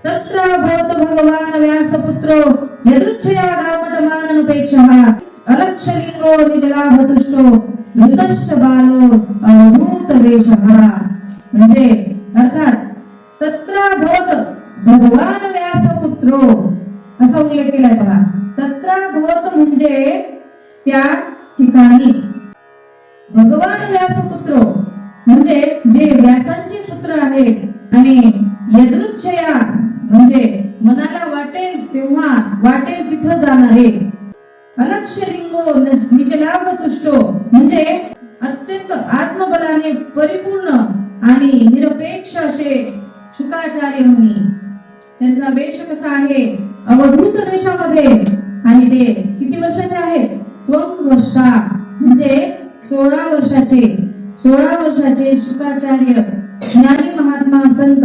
तत्र भवत भगवान व्यासपुत्रो यदृच्छया गामटमाननुपेक्षः अलक्षलिंगो निजलाभतुष्टो युतश्च बालो अवधूत वेषः. म्हणजे अर्थात तत्र भवत भगवान व्यासपुत्रो असा उल्लेख केलाय पहा. तत्र भवत म्हणजे त्या ठिकाणी, भगवान व्यासपुत्रो म्हणजे जे व्यासांचे पुत्र आहेत, आणि यदृच्छया म्हणजे मनाला वाटेल तेव्हा वाटेल तिथं जाणारे, अलक्षलिंगो निजलाभतुष्टो म्हणजे अत्यंत आत्मबलाने परिपूर्ण आणि निरपेक्ष असे शुकाचार्य मुनी. त्यांचा वेश कसा आहे? अवधूत वेशामध्ये. आणि ते किती वर्षाचे आहेत? त्वंवष्टा म्हणजे 16 वर्षाचे शुकाचार्य ज्ञानी महात्मा संत